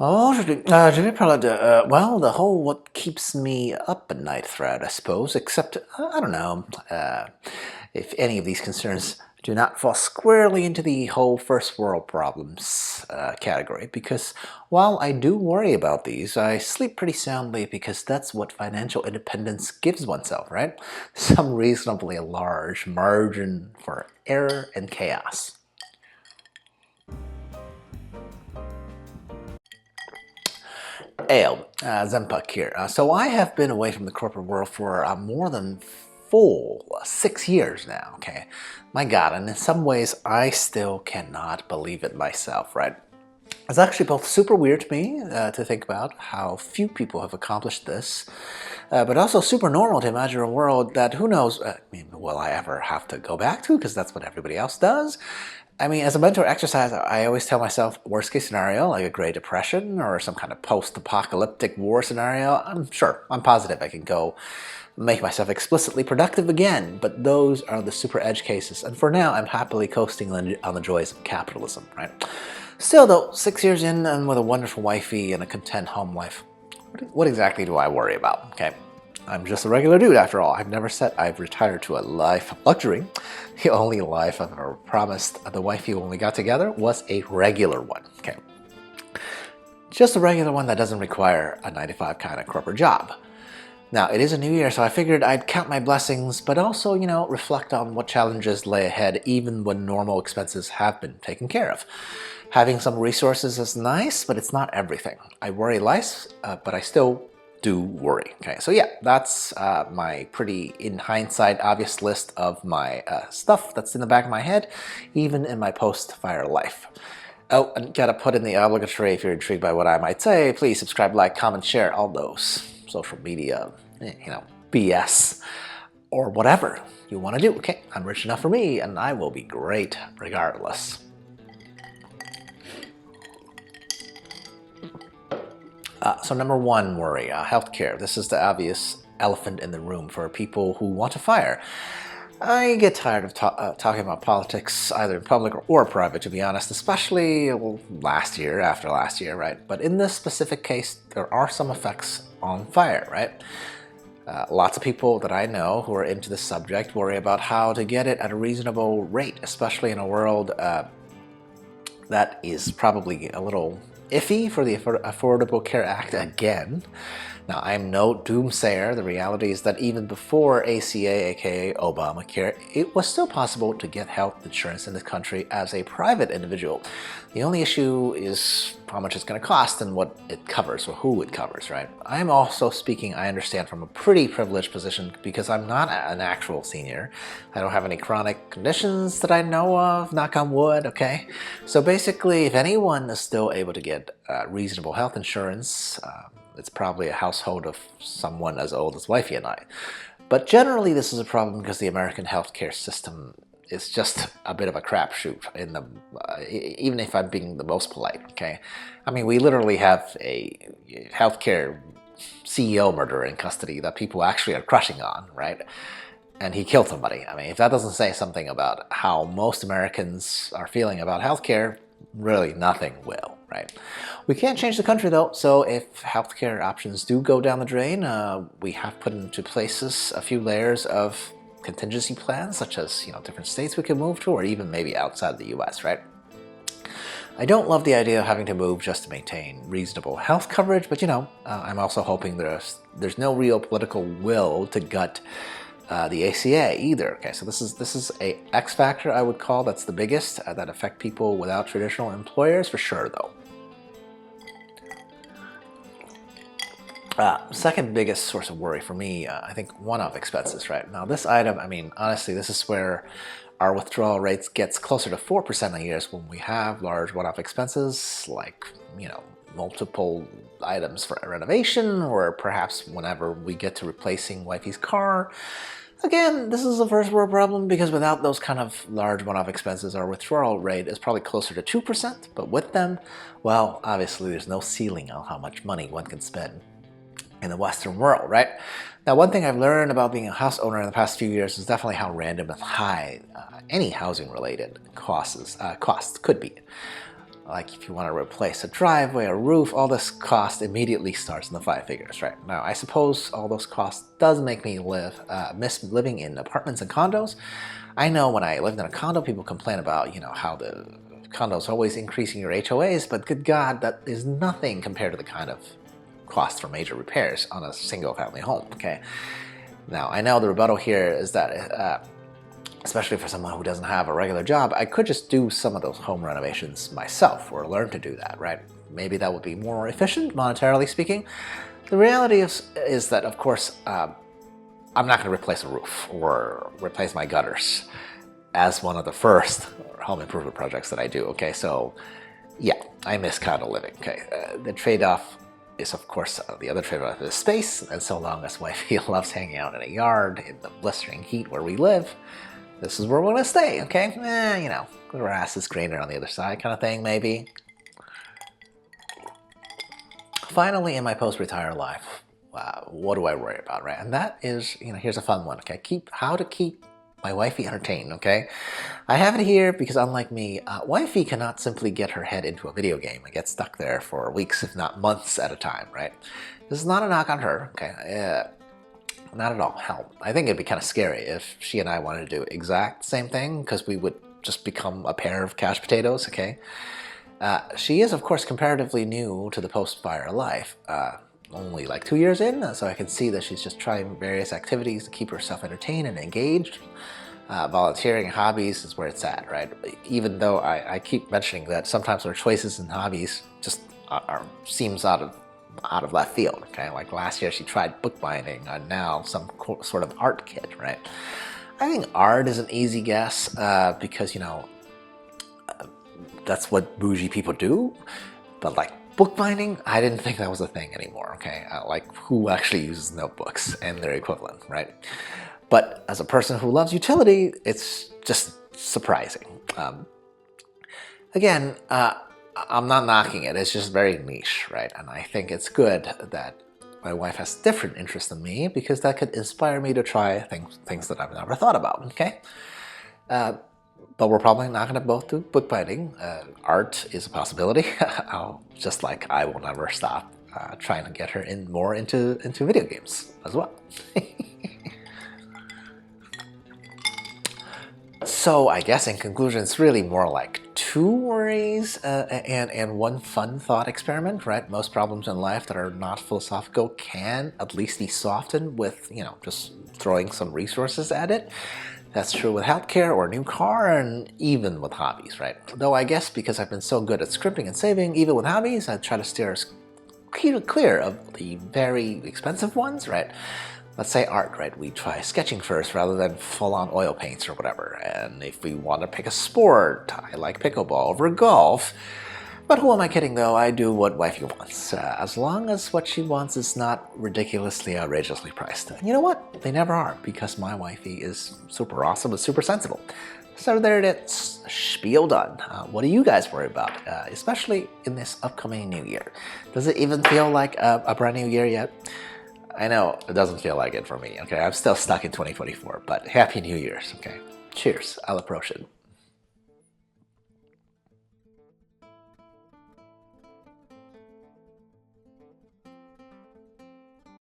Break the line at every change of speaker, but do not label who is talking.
Oh, today probably, well, the whole what keeps me up at night thread, I suppose, except, I don't know, if any of these concerns do not fall squarely into the whole first world problems category, because while I do worry about these, I sleep pretty soundly because that's what financial independence gives oneself, right? Some reasonably large margin for error and chaos. Ale, Zempak here. So I have been away from the corporate world for more than full 6 years now, okay? My God, and in some ways I still cannot believe it myself, right? It's actually both super weird to me to think about how few people have accomplished this, but also super normal to imagine a world that who knows, I mean, will I ever have to go back to, because that's what everybody else does. I mean, as a mental exercise, I always tell myself worst case scenario, like a Great Depression or some kind of post-apocalyptic war scenario. I'm positive I can go make myself explicitly productive again, but those are the super edge cases, and for now I'm happily coasting on the joys of capitalism, right? Still though, 6 years in and with a wonderful wifey and a content home life, what exactly do I worry about, okay? I'm just a regular dude after all. I've never said I've retired to a life of luxury. The only life I've ever promised the wifey when we got together was a regular one, okay? Just a regular one that doesn't require a 9-to-5 kind of corporate job. Now, it is a new year, so I figured I'd count my blessings, but also, reflect on what challenges lay ahead even when normal expenses have been taken care of. Having some resources is nice, but it's not everything. I worry less, but I still do worry. Okay, so yeah, that's my pretty, in hindsight, obvious list of my stuff that's in the back of my head, even in my post-fire life. Oh, and gotta put in the obligatory, if you're intrigued by what I might say, please subscribe, like, comment, share, all those social media, BS, or whatever you want to do. Okay, I'm rich enough for me, and I will be great regardless. So number one worry, healthcare. This is the obvious elephant in the room for people who want to fire. I get tired of talking about politics, either in public or private, to be honest, especially after last year, right? But in this specific case, there are some effects on fire, right? Lots of people that I know who are into this subject worry about how to get it at a reasonable rate, especially in a world that is probably a little iffy for the Affordable Care Act again. Now, I'm no doomsayer. The reality is that even before ACA, aka Obamacare, it was still possible to get health insurance in this country as a private individual. The only issue is how much it's going to cost and what it covers, or who it covers, right? I'm also speaking, I understand, from a pretty privileged position because I'm not an actual senior. I don't have any chronic conditions that I know of, knock on wood, okay? So basically, if anyone is still able to get reasonable health insurance, it's probably a household of someone as old as wifey and I. But generally, this is a problem because the American healthcare system is just a bit of a crapshoot. Even if I'm being the most polite, okay? I mean, we literally have a healthcare CEO murderer in custody that people actually are crushing on, right? And he killed somebody. I mean, if that doesn't say something about how most Americans are feeling about healthcare, really nothing will, right? We can't change the country though, so if healthcare options do go down the drain, we have put into places a few layers of contingency plans, such as different states we can move to, or even maybe outside the US, right? I don't love the idea of having to move just to maintain reasonable health coverage, but I'm also hoping there's no real political will to gut the ACA either. Okay, so this is a X factor, I would call. That's the biggest that affect people without traditional employers, for sure though. Second biggest source of worry for me, I think one-off expenses, right? Now this item, I mean, honestly, this is where our withdrawal rates gets closer to 4% a year is when we have large one-off expenses, like, multiple items for renovation, or perhaps whenever we get to replacing wifey's car. Again, this is a first world problem because without those kind of large one-off expenses, our withdrawal rate is probably closer to 2%, but with them, well, obviously there's no ceiling on how much money one can spend in the Western world, right? Now, one thing I've learned about being a house owner in the past few years is definitely how random and high any housing-related cost could be. Like if you want to replace a driveway, a roof, all this cost immediately starts in the 5 figures, right? Now, I suppose all those costs does make me miss living in apartments and condos. I know when I lived in a condo, people complain about, how the condo's always increasing your HOAs, but good God, that is nothing compared to the kind of cost for major repairs on a single family home, okay? Now, I know the rebuttal here is that especially for someone who doesn't have a regular job, I could just do some of those home renovations myself or learn to do that, right? Maybe that would be more efficient, monetarily speaking. The reality is that, of course, I'm not going to replace a roof or replace my gutters as one of the first home improvement projects that I do, okay? So, yeah, I miss condo living, okay? The trade-off is, of course, the other trade-off is space, and so long as wifey loves hanging out in a yard in the blistering heat where we live, this is where we're going to stay, okay? The grass is greener on the other side kind of thing, maybe. Finally, in my post-retire life, what do I worry about, right? And that is, here's a fun one, okay? How to keep my wifey entertained, okay? I have it here because unlike me, wifey cannot simply get her head into a video game and get stuck there for weeks, if not months at a time, right? This is not a knock on her, okay? Not at all. Hell, I think it'd be kind of scary if she and I wanted to do exact same thing because we would just become a pair of couch potatoes, okay? She is, of course, comparatively new to the post-fire life, only like 2 years in, so I can see that she's just trying various activities to keep herself entertained and engaged. Volunteering and hobbies is where it's at, right? Even though I keep mentioning that sometimes our choices and hobbies just seems out of left field, okay? Like last year she tried bookbinding and now some sort of art kit, right? I think art is an easy guess because, that's what bougie people do. But like bookbinding, I didn't think that was a thing anymore, okay? Like who actually uses notebooks and their equivalent, right? But as a person who loves utility, it's just surprising. Again, I'm not knocking it, it's just very niche, right? And I think it's good that my wife has different interests than me because that could inspire me to try things that I've never thought about, okay? But we're probably not going to both do bookbinding. Art is a possibility, just like I will never stop trying to get her more into video games as well. So I guess in conclusion, it's really more like 2 worries and 1 fun thought experiment, right? Most problems in life that are not philosophical can at least be softened with, just throwing some resources at it. That's true with healthcare or a new car and even with hobbies, right? Though I guess because I've been so good at scripting and saving, even with hobbies, I try to steer us clear of the very expensive ones, right? Let's say art, right? We try sketching first rather than full-on oil paints or whatever. And if we want to pick a sport, I like pickleball over golf. But who am I kidding though? I do what wifey wants, as long as what she wants is not ridiculously, outrageously priced. And you know what? They never are, because my wifey is super awesome and super sensible. So there it is, spiel done. What do you guys worry about, especially in this upcoming new year? Does it even feel like a brand new year yet? I know it doesn't feel like it for me, okay? I'm still stuck in 2024, but Happy New Year's, okay? Cheers, I'll approach it.